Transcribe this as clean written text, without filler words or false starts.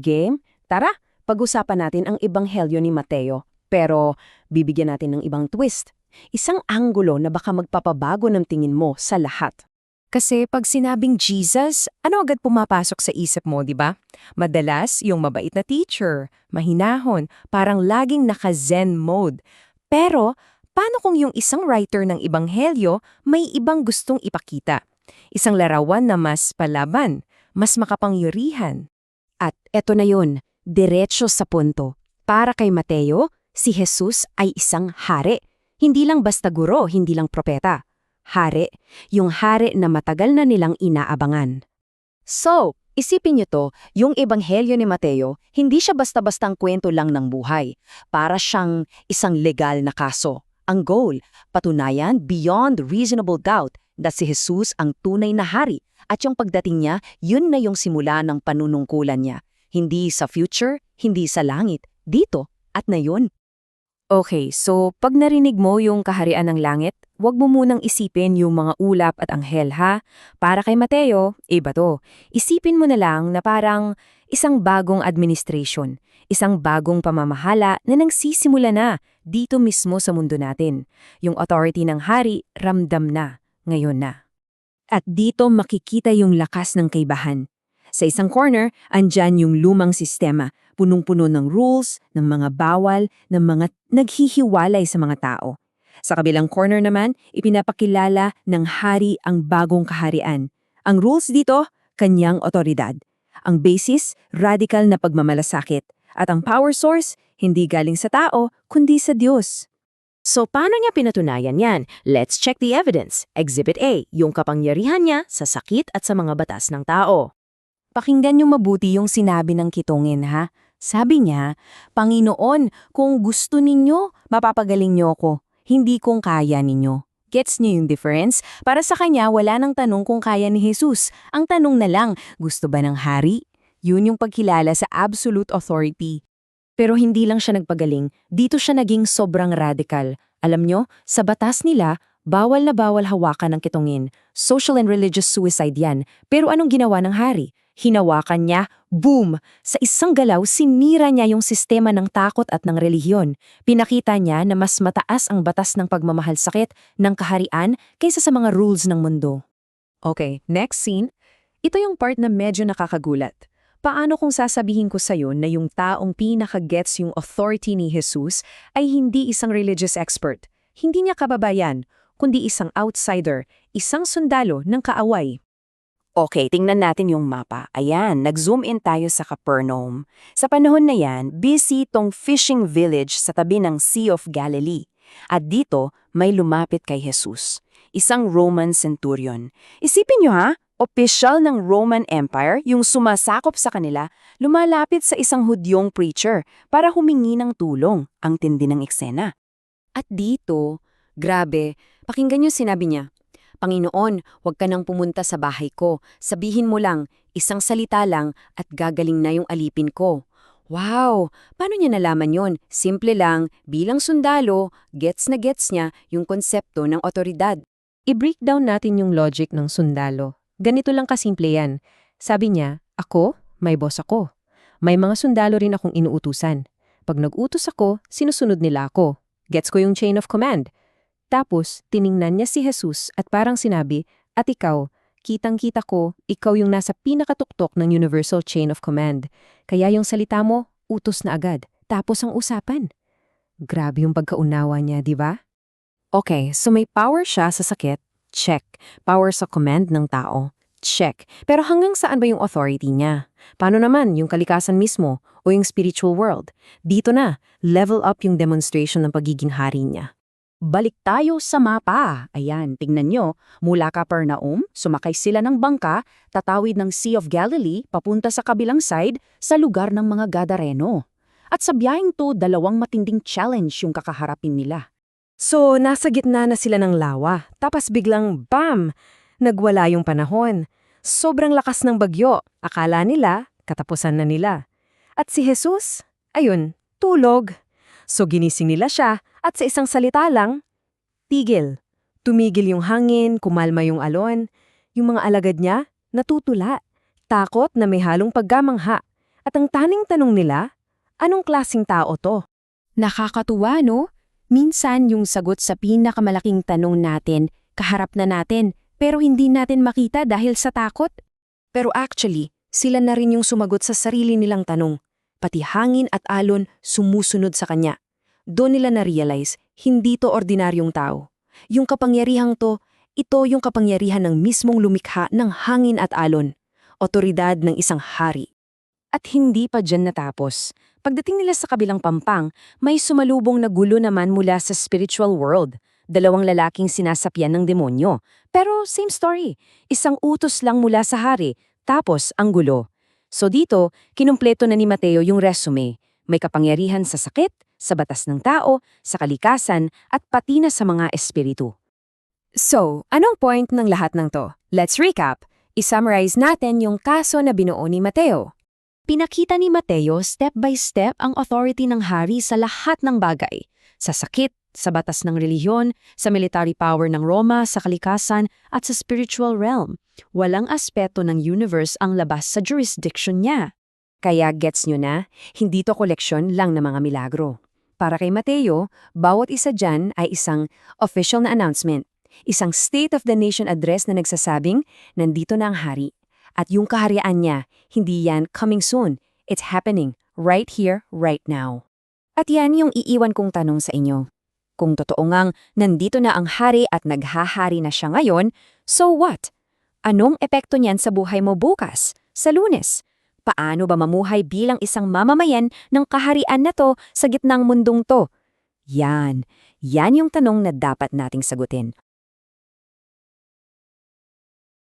Game? Tara, pag-usapan natin ang Ebanghelyo ni Mateo. Pero bibigyan natin ng ibang twist. Isang anggulo na baka magpapabago ng tingin mo sa lahat. Kasi pag sinabing Jesus, ano agad pumapasok sa isip mo, di ba? Madalas, yung mabait na teacher, mahinahon, parang laging naka-zen mode. Pero, paano kung yung isang writer ng Ebanghelyo may ibang gustong ipakita? Isang larawan na mas palaban, mas makapangyarihan. At eto na yun, diretso sa punto. Para kay Mateo, si Jesus ay isang hari. Hindi lang basta guro, hindi lang propeta. Hari, yung hari na matagal na nilang inaabangan. So, isipin niyo to, yung Ebanghelyo ni Mateo, hindi siya basta-bastang kwento lang ng buhay. Para siyang isang legal na kaso. Ang goal, patunayan beyond reasonable doubt na si Jesus ang tunay na hari at yung pagdating niya, yun na yung simula ng panunungkulan niya. Hindi sa future, hindi sa langit, dito at na yun. Okay, so pag narinig mo yung kaharian ng langit, huwag mo munang isipin yung mga ulap at anghel ha. Para kay Mateo, iba to. Isipin mo na lang na parang isang bagong administration, isang bagong pamamahala na nagsisimula na dito mismo sa mundo natin. Yung authority ng hari, ramdam na, ngayon na. At dito makikita yung lakas ng kaibahan. Sa isang corner, andyan yung lumang sistema, punong-puno ng rules, ng mga bawal, ng mga naghihiwalay sa mga tao. Sa kabilang corner naman, ipinapakilala ng hari ang bagong kaharian. Ang rules dito, kanyang otoridad. Ang basis, radical na pagmamalasakit. At ang power source, hindi galing sa tao, kundi sa Diyos. So paano niya pinatunayan yan? Let's check the evidence. Exhibit A, yung kapangyarihan niya sa sakit at sa mga batas ng tao. Pakinggan niyo mabuti yung sinabi ng kitungin ha. Sabi niya, Panginoon, kung gusto ninyo, mapapagaling niyo ako. Hindi kung kaya ninyo. Gets niyo yung difference? Para sa kanya, wala nang tanong kung kaya ni Jesus. Ang tanong na lang, gusto ba ng hari? Yun yung pagkilala sa absolute authority. Pero hindi lang siya nagpagaling, dito siya naging sobrang radical. Alam nyo, sa batas nila, bawal na bawal hawakan ng kitungin. Social and religious suicide yan. Pero anong ginawa ng hari? Hinawakan niya, boom! Sa isang galaw, sinira niya yung sistema ng takot at ng relihiyon. Pinakita niya na mas mataas ang batas ng pagmamahal sakit ng kaharian kaysa sa mga rules ng mundo. Okay, next scene. Ito yung part na medyo nakakagulat. Paano kung sasabihin ko sa'yo na yung taong pinaka-gets yung authority ni Jesus ay hindi isang religious expert, hindi niya kababayan, kundi isang outsider, isang sundalo ng kaaway? Okay, tingnan natin yung mapa. Ayan, nag-zoom in tayo sa Capernaum. Sa panahon na yan, busy tong fishing village sa tabi ng Sea of Galilee. At dito, may lumapit kay Jesus, isang Roman centurion. Isipin nyo ha, opisyal ng Roman Empire, yung sumasakop sa kanila, lumalapit sa isang Hudyong preacher para humingi ng tulong, ang tindi ng eksena. At dito, grabe, pakinggan yung sinabi niya. Panginoon, huwag ka nang pumunta sa bahay ko. Sabihin mo lang, isang salita lang at gagaling na yung alipin ko. Wow! Paano niya nalaman yon? Simple lang, bilang sundalo, gets na gets niya yung konsepto ng otoridad. I-breakdown natin yung logic ng sundalo. Ganito lang kasimple yan. Sabi niya, ako, may boss ako. May mga sundalo rin akong inuutusan. Pag nag-utos ako, sinusunod nila ako. Gets ko yung chain of command. Tapos, tiningnan niya si Jesus at parang sinabi, at ikaw, kitang-kita ko, ikaw yung nasa pinakatuktok ng universal chain of command. Kaya yung salita mo, utos na agad. Tapos ang usapan. Grabe yung pagkaunawa niya, di ba? Okay, so may power siya sa sakit. Check. Power sa command ng tao. Check. Pero hanggang saan ba yung authority niya? Paano naman yung kalikasan mismo o yung spiritual world? Dito na, level up yung demonstration ng pagiging hari niya. Balik tayo sa mapa. Ayan, tingnan nyo. Mula Capernaum, sumakay sila ng bangka, tatawid ng Sea of Galilee, papunta sa kabilang side, sa lugar ng mga Gadareno. At sa biyaheng to, dalawang matinding challenge yung kakaharapin nila. So, nasa gitna na sila ng lawa. Tapos biglang, bam! Nagwala yung panahon. Sobrang lakas ng bagyo. Akala nila, katapusan na nila. At si Jesus, ayun, tulog. So ginising nila siya at sa isang salita lang, tigil. Tumigil yung hangin, kumalma yung alon. Yung mga alagad niya, natutula. Takot na may halong paggamangha. At ang taning tanong nila, anong klaseng tao to? Nakakatuwa, no? Minsan yung sagot sa pinakamalaking tanong natin, kaharap na natin, pero hindi natin makita dahil sa takot. Pero actually, sila na rin yung sumagot sa sarili nilang tanong. Pati hangin at alon sumusunod sa kanya. Doon nila na-realize, hindi to ordinaryong tao. Yung kapangyarihang to, ito yung kapangyarihan ng mismong lumikha ng hangin at alon. Otoridad ng isang hari. At hindi pa dyan natapos. Pagdating nila sa kabilang pampang, may sumalubong na gulo naman mula sa spiritual world. 2 lalaking sinasapyan ng demonyo. Pero same story. Isang utos lang mula sa hari, tapos ang gulo. So dito, kinumpleto na ni Mateo yung resume. May kapangyarihan sa sakit, sa batas ng tao, sa kalikasan, at pati na sa mga espiritu. So, anong point ng lahat ng to? Let's recap. I-summarize natin yung kaso na binuo ni Mateo. Pinakita ni Mateo step by step ang authority ng hari sa lahat ng bagay. Sa sakit, sa batas ng relihiyon, sa military power ng Roma, sa kalikasan, at sa spiritual realm. Walang aspeto ng universe ang labas sa jurisdiction niya. Kaya gets nyo na, hindi to koleksyon lang ng mga milagro. Para kay Mateo, bawat isa dyan ay isang official na announcement. Isang State of the Nation address na nagsasabing, nandito na ang hari. At yung kaharian niya, hindi yan coming soon. It's happening right here, right now. At yan yung iiwan kong tanong sa inyo. Kung totoo ngang nandito na ang hari at naghahari na siya ngayon, so what? Anong epekto niyan sa buhay mo bukas, sa Lunes? Paano ba mamuhay bilang isang mamamayan ng kaharian na to sa gitnang mundong to? Yan yung tanong na dapat nating sagutin.